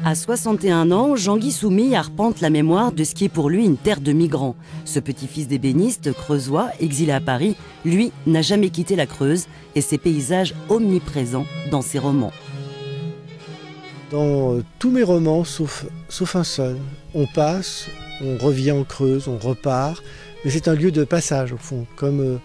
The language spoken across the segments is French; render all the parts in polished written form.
À 61 ans, Jean-Guy Soumy arpente la mémoire de ce qui est pour lui une terre de migrants. Ce petit-fils d'ébéniste creusois, exilé à Paris, lui, n'a jamais quitté la Creuse et ses paysages omniprésents dans ses romans. Dans tous mes romans, sauf un seul, on passe, on revient en Creuse, on repart, mais c'est un lieu de passage au fond, comme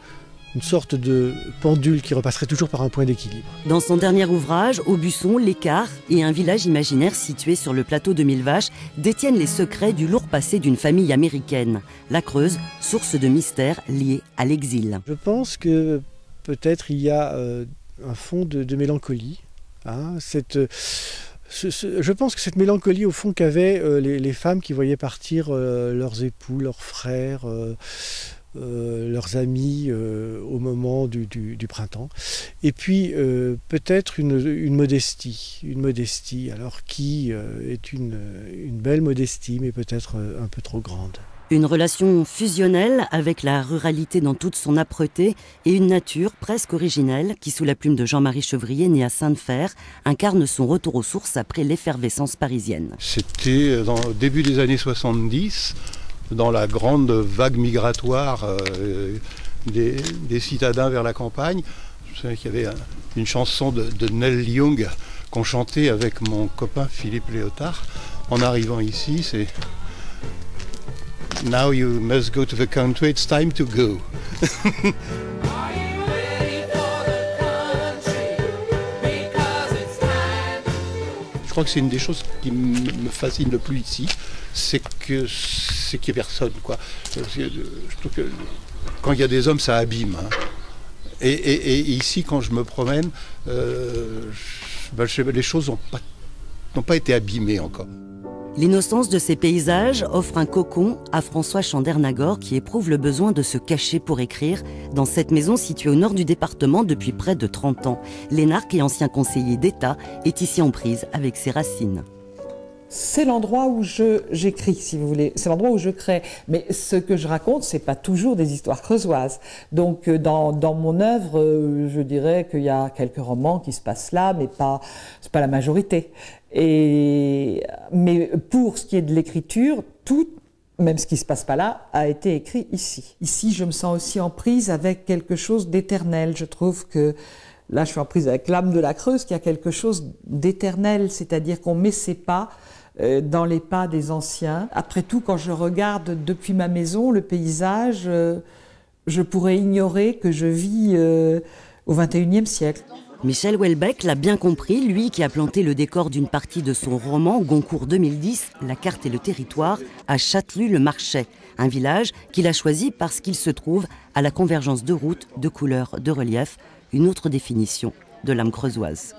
une sorte de pendule qui repasserait toujours par un point d'équilibre. Dans son dernier ouvrage, Aubusson, l'Écart et un village imaginaire situé sur le plateau de Millevaches détiennent les secrets du lourd passé d'une famille américaine. La Creuse, source de mystères liés à l'exil. Je pense que peut-être il y a un fond de mélancolie. Hein, je pense que cette mélancolie au fond qu'avaient les femmes qui voyaient partir leurs époux, leurs frères, leurs amis au moment du printemps. Et puis peut-être une modestie, alors qui est une belle modestie, mais peut-être un peu trop grande. Une relation fusionnelle avec la ruralité dans toute son âpreté et une nature presque originelle qui, sous la plume de Jean-Marie Chevrier, né à Sainte-Fère, incarne son retour aux sources après l'effervescence parisienne. C'était au début des années 70, dans la grande vague migratoire des citadins vers la campagne. Je sais qu'il y avait une chanson de Neil Young qu'on chantait avec mon copain Philippe Léotard. En arrivant ici, c'est « Now you must go to the country, it's time to go ». Je crois que c'est une des choses qui me fascine le plus ici, c'est qu'il n'y ait personne, quoi. Je trouve que quand il y a des hommes, ça abîme. Hein. Et ici, quand je me promène, les choses n'ont pas été abîmées encore. L'innocence de ces paysages offre un cocon à François Chandernagor qui éprouve le besoin de se cacher pour écrire dans cette maison située au nord du département depuis près de 30 ans. L'énarque et ancien conseiller d'État est ici en prise avec ses racines. C'est l'endroit où j'écris, si vous voulez. C'est l'endroit où je crée. Mais ce que je raconte, c'est pas toujours des histoires creusoises. Donc, dans mon œuvre, je dirais qu'il y a quelques romans qui se passent là, mais c'est pas la majorité. Mais pour ce qui est de l'écriture, tout, même ce qui se passe pas là, a été écrit ici. Ici, je me sens aussi en prise avec quelque chose d'éternel. Je trouve que là, je suis en prise avec l'âme de la Creuse, qui a quelque chose d'éternel, c'est-à-dire qu'on met ses pas dans les pas des anciens. Après tout, quand je regarde depuis ma maison le paysage, je pourrais ignorer que je vis au XXIe siècle. Michel Houellebecq l'a bien compris, lui qui a planté le décor d'une partie de son roman Goncourt 2010, La carte et le territoire, à Châtellus-le-Marchais, un village qu'il a choisi parce qu'il se trouve à la convergence de routes, de couleurs, de reliefs, une autre définition de l'âme creusoise.